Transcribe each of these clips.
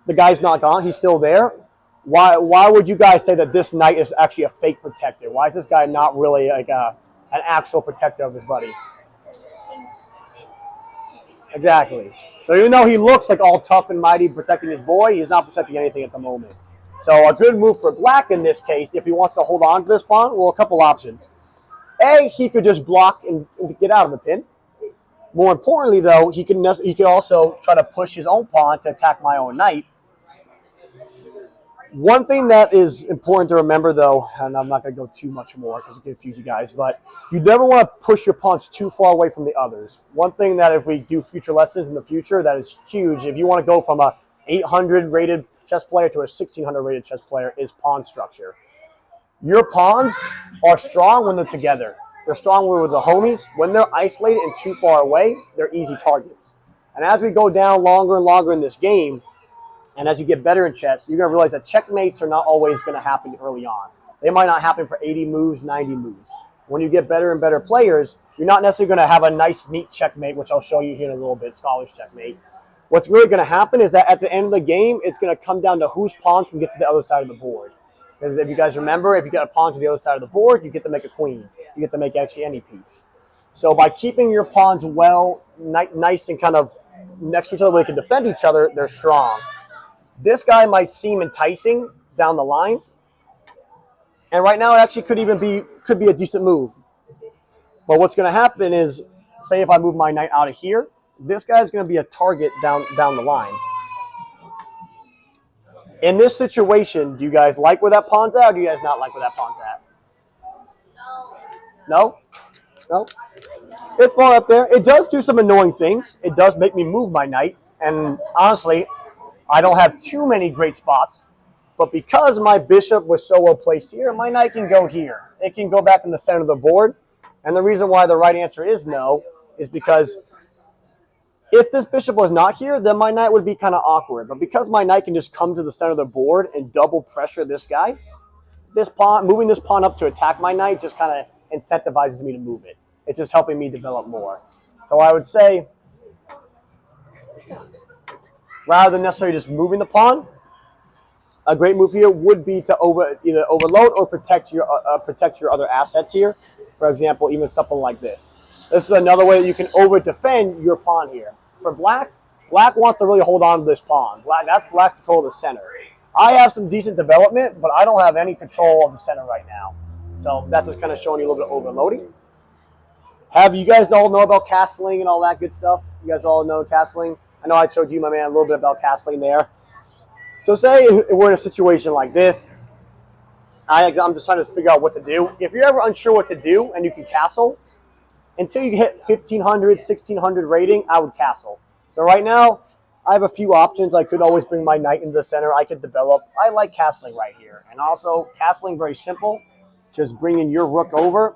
the guy's not gone. He's still there. Why would you guys say that this knight is actually a fake protector? Why is this guy not really like an actual protector of his buddy? Exactly. So even though he looks like all tough and mighty protecting his boy, he's not protecting anything at the moment. So a good move for black in this case, if he wants to hold on to this pawn, well, a couple options. A, he could just block and get out of the pin. More importantly, though, he could also try to push his own pawn to attack my own knight. One thing that is important to remember, though, and I'm not going to go too much more because it confuse you guys, but you never want to push your pawns too far away from the others. One thing that if we do future lessons in the future that is huge, if you want to go from a 800 rated chess player to a 1600 rated chess player, is pawn structure. Your pawns are strong when they're together. They're strong with the homies. When they're isolated and too far away, they're easy targets. And as we go down longer and longer in this game, and as you get better in chess, you're going to realize that checkmates are not always going to happen early on. They might not happen for 80 moves, 90 moves. When you get better and better players, you're not necessarily going to have a nice, neat checkmate, which I'll show you here in a little bit, scholar's checkmate. What's really going to happen is that at the end of the game, it's going to come down to whose pawns can get to the other side of the board. Because if you guys remember, if you get a pawn to the other side of the board, you get to make a queen. You get to make actually any piece. So by keeping your pawns nice and kind of next to each other where they can defend each other, they're strong. This guy might seem enticing down the line. And right now it actually could be a decent move. But what's going to happen is, say if I move my knight out of here, this guy's going to be a target down the line. In this situation, do you guys like where that pawn's at, or do you guys not like where that pawn's at? No? No? It's far up there. It does do some annoying things. It does make me move my knight. And honestly, I don't have too many great spots. But because my bishop was so well placed here, my knight can go here. It can go back in the center of the board. And the reason why the right answer is no is because if this bishop was not here, then my knight would be kind of awkward. But because my knight can just come to the center of the board and double pressure this guy, moving this pawn up to attack my knight just kind of incentivizes me to move it. It's just helping me develop more. So I would say, rather than necessarily just moving the pawn, a great move here would be to either overload or protect your other assets here. For example, even something like this. This is another way that you can over-defend your pawn here. For black wants to really hold on to this pawn. That's black's control of the center. I have some decent development, but I don't have any control of the center right now. So that's just kind of showing you a little bit of overloading. Have you guys all know about castling and all that good stuff? You guys all know castling? I know I showed you, my man, a little bit about castling there. So say we're in a situation like this. I'm just trying to figure out what to do. If you're ever unsure what to do and you can castle, until you hit 1,500, 1,600 rating, I would castle. So right now, I have a few options. I could always bring my knight into the center. I could develop. I like castling right here. And also, castling, very simple. Just bringing your rook over.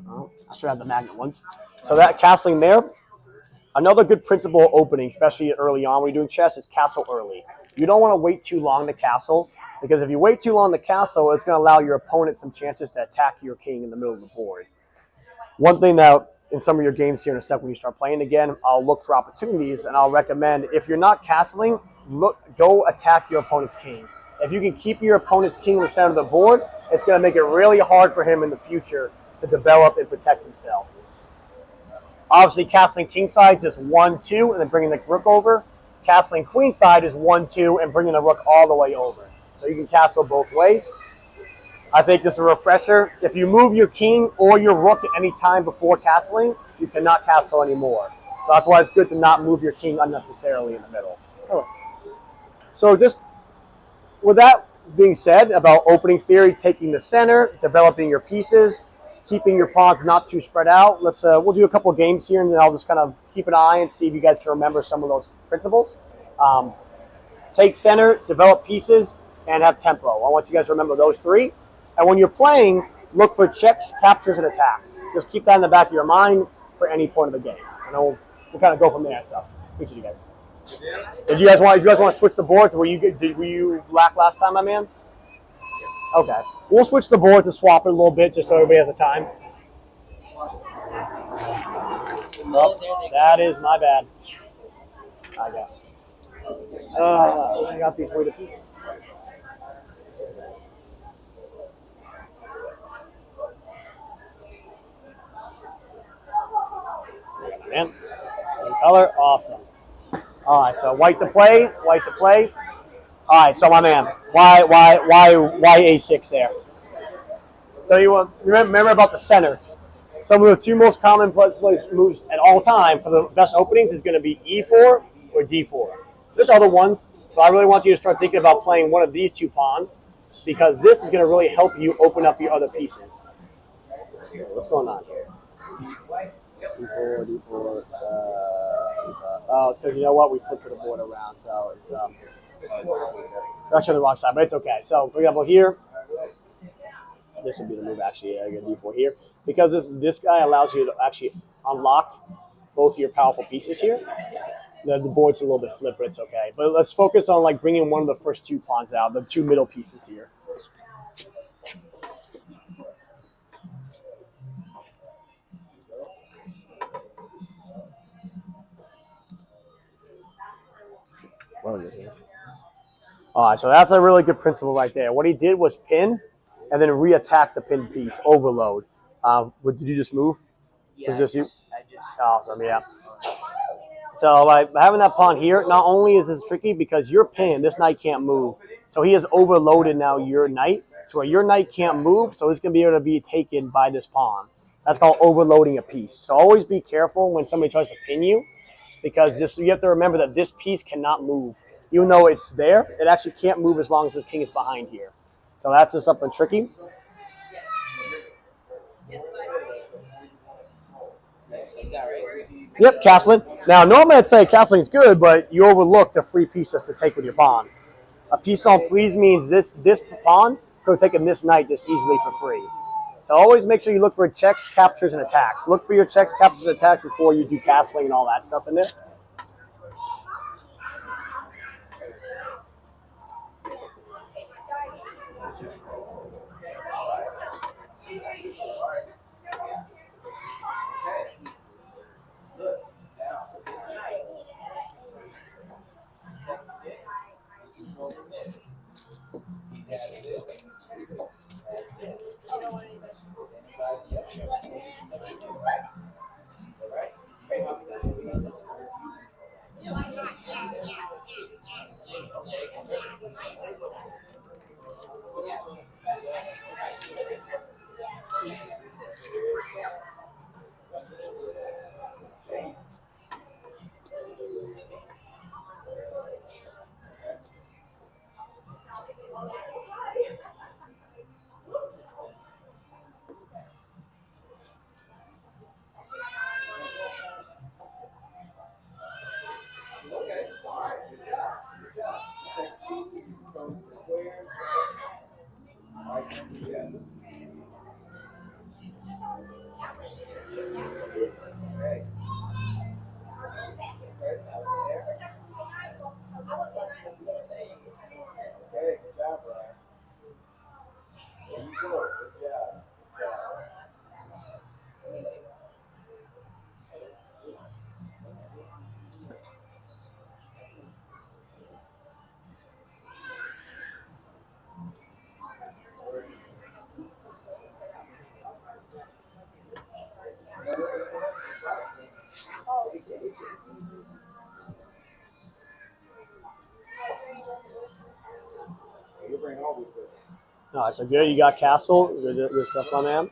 Oh, I should have the magnet ones. So that castling there. Another good principle opening, especially early on when you're doing chess, is castle early. You don't want to wait too long to castle, because if you wait too long to castle, it's going to allow your opponent some chances to attack your king in the middle of the board. One thing that in some of your games here in a second when you start playing again, I'll look for opportunities, and I'll recommend, if you're not castling, go attack your opponent's king. If you can keep your opponent's king in the center of the board, it's going to make it really hard for him in the future to develop and protect himself. Obviously, castling kingside, just 1-2, and then bringing the rook over. Castling queenside is 1-2, and bringing the rook all the way over. So you can castle both ways. I think this is a refresher. If you move your king or your rook at any time before castling, you cannot castle anymore. So that's why it's good to not move your king unnecessarily in the middle. So just with that being said about opening theory, taking the center, developing your pieces, keeping your pawns not too spread out. We'll do a couple of games here, and then I'll just kind of keep an eye and see if you guys can remember some of those principles. Take center, develop pieces, and have tempo. I want you guys to remember those three. And when you're playing, look for checks, captures, and attacks. Just keep that in the back of your mind for any point of the game. And then we'll kind of go from there and stuff. Appreciate you guys. If you guys want to switch the boards, were you black last time, my man? Okay. We'll switch the board to swap it a little bit just so everybody has the time. Oh, that is my bad. I got. I got these weighted pieces. Man, same color, awesome. All right, so white to play, white to play. All right, so my man, why a6 there? So you want remember about the center. Some of the two most common moves at all time for the best openings is going to be e4 or d4. There's other ones, but I really want you to start thinking about playing one of these two pawns because this is going to really help you open up your other pieces. What's going on here? D4, D4. Oh, it's because you know what? We flipped the board around, so it's actually on the wrong side, but it's okay. So, for example, here, this would be the move actually. I get D4 here because this guy allows you to actually unlock both your powerful pieces here. The board's a little bit flipped, but it's okay. But let's focus on like bringing one of the first two pawns out, the two middle pieces here. What is it? All right, so that's a really good principle right there. What he did was pin and then re-attack the pinned piece, overload. Did you just move? Yeah, just you? I just. Awesome, yeah. So by having that pawn here, not only is this tricky because you're pinned, this knight can't move. So he has overloaded now your knight. So your knight can't move, so it's going to be able to be taken by this pawn. That's called overloading a piece. So always be careful when somebody tries to pin you because you have to remember that this piece cannot move. Even though it's there, it actually can't move as long as this king is behind here. So that's just something tricky. Yep, castling. Now, normally I'd say castling is good, but you overlook the free piece just to take with your pawn. A piece on freeze means this pawn could have taken this knight just easily for free. So always make sure you look for checks, captures, and attacks. Look for your checks, captures, and attacks before you do castling and all that stuff in there. All right, so good. You got castle. Good stuff, my man.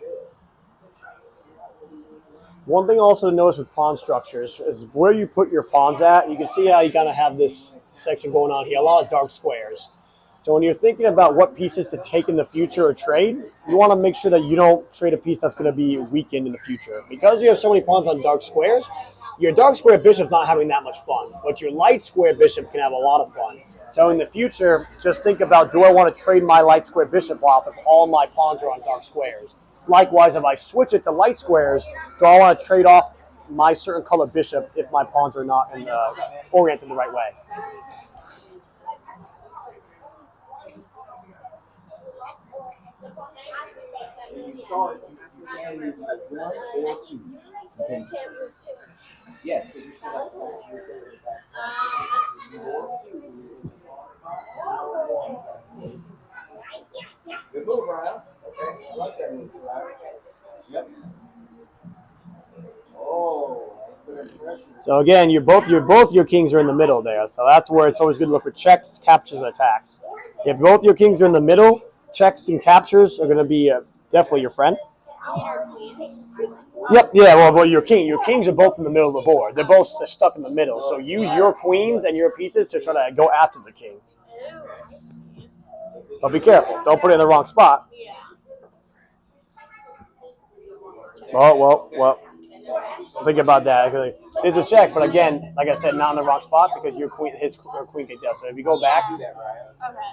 One thing also to notice with pawn structures is where you put your pawns at. You can see how you kind of have this section going on here, a lot of dark squares. So when you're thinking about what pieces to take in the future or trade, you want to make sure that you don't trade a piece that's going to be weakened in the future. Because you have so many pawns on dark squares, your dark square bishop's not having that much fun, but your light square bishop can have a lot of fun. So in the future, just think about, do I want to trade my light square bishop off if all my pawns are on dark squares? Likewise, if I switch it to light squares, do I want to trade off my certain color bishop if my pawns are not oriented the right way? When you start, you can move as one or two. You can't move two. Yes, because you're still at good move, Ryan. Okay, I like that move, Ryan. Yep. Oh, good impression. So again, both your kings are in the middle there. So that's where it's always good to look for checks, captures, and attacks. If both your kings are in the middle, checks and captures are going to be definitely your friend. Yep. Yeah. Well, your kings are both in the middle of the board. They're both stuck in the middle. So use your queens and your pieces to try to go after the king. But be careful. Don't put it in the wrong spot. Well. Think about that. It's a check, but again, like I said, not in the wrong spot because your queen kicked out. So if you go back,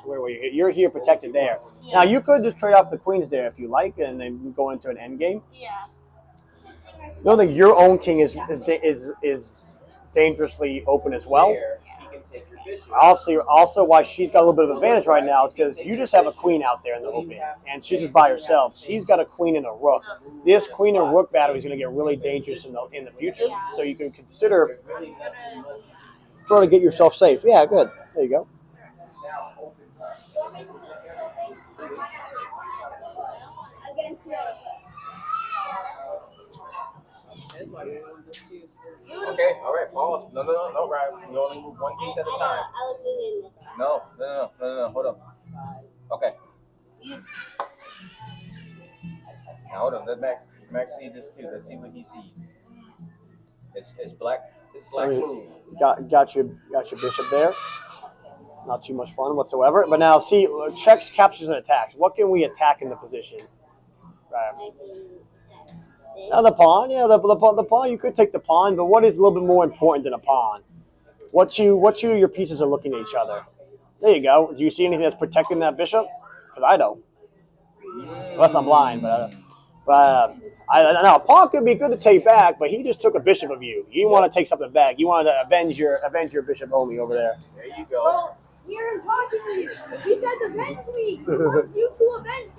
where were you? You're here protected there. Now you could just trade off the queens there if you like, and then go into an end game. Yeah. You don't think your own king is dangerously open as well? Also, why she's got a little bit of advantage right now is because you just have a queen out there in the open, and she's just by herself. She's got a queen and a rook. This queen and rook battle is going to get really dangerous in the future. So you can consider trying to get yourself safe. Yeah, good. There you go. Okay, all right, pause. No, Ryan. You only move one piece at a time. No. Hold on. Okay. Now hold on. Let Max see this too. Let's see what he sees. It's black. It's black move. Got your bishop there. Not too much fun whatsoever. But now see, checks, captures, and attacks. What can we attack in the position? Right. Now the pawn, yeah, the pawn. You could take the pawn, but what is a little bit more important than a pawn? What two of your pieces are looking at each other? There you go. Do you see anything that's protecting that bishop? Because I don't. Unless I'm blind, but now a pawn could be good to take back, but he just took a bishop of you. You want to take something back. You want to avenge your bishop only over there. There you go. Well, hear him talking to you. He says avenge me. He wants you to avenge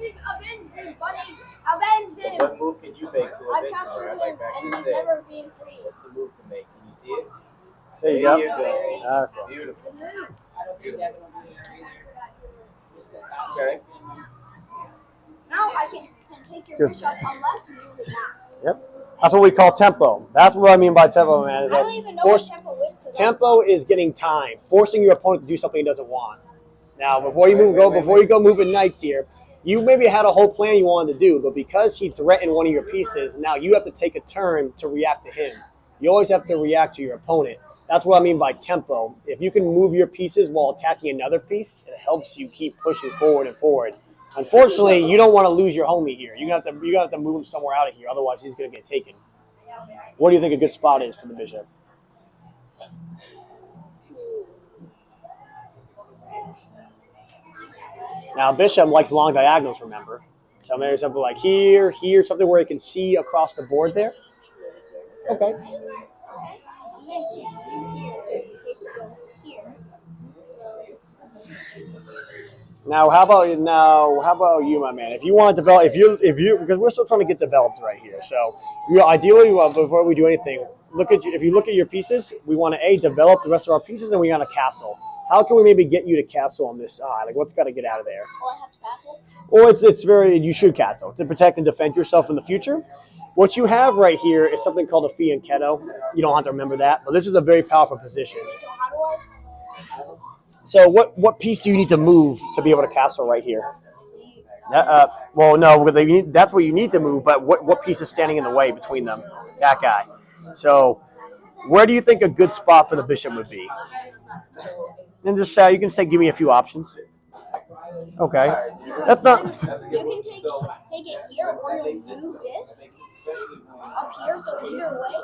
him, buddy. Avenge him. So what move can you make to avenge him? Right? Like Max and just he's said. never being free. What's the move to make? Can you see it? There you go. Awesome. Beautiful. Okay. Now I can take your bishop unless you move it now. Yep. That's what we call tempo. That's what I mean by tempo, man. I don't even know what tempo is. Tempo is getting time, forcing your opponent to do something he doesn't want. Now, before you go moving knights here, you maybe had a whole plan you wanted to do, but because he threatened one of your pieces, now you have to take a turn to react to him. You always have to react to your opponent. That's what I mean by tempo. If you can move your pieces while attacking another piece, it helps you keep pushing forward and forward. Unfortunately, you don't want to lose your homie here. You're gonna have to move him somewhere out of here, otherwise he's gonna get taken. What do you think a good spot is for the bishop? Now, bishop likes long diagonals, remember. So maybe something like here, something where you can see across the board there. Okay. Now, how about you, my man? If you want to develop, because we're still trying to get developed right here. So, ideally, before we do anything, if you look at your pieces, we want to develop the rest of our pieces, and we want a castle. How can we maybe get you to castle on this side? Like, what's got to get out of there? Oh, I have to castle? Or you should castle to protect and defend yourself in the future. What you have right here is something called a fianchetto. You don't have to remember that, but this is a very powerful position. So how do I? So what piece do you need to move to be able to castle right here? Well, no, that's what you need to move, but what piece is standing in the way between them? That guy. So where do you think a good spot for the bishop would be? And just you can say, give me a few options. Okay. That's not... You can take it here or you'll do this up here, so either way,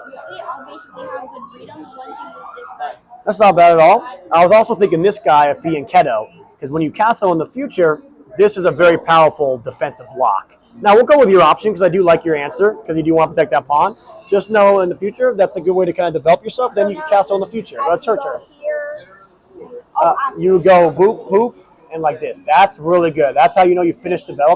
I'll basically have good freedom once you move this way. That's not bad at all. I was also thinking this guy, a fianchetto, because when you castle in the future, this is a very powerful defensive block. Now, we'll go with your option because I do like your answer because you do want to protect that pawn. Just know in the future, that's a good way to kind of develop yourself. Then you can castle in the future. That's her turn. You go boop, boop, and like this. That's really good. That's how you know you finished developing.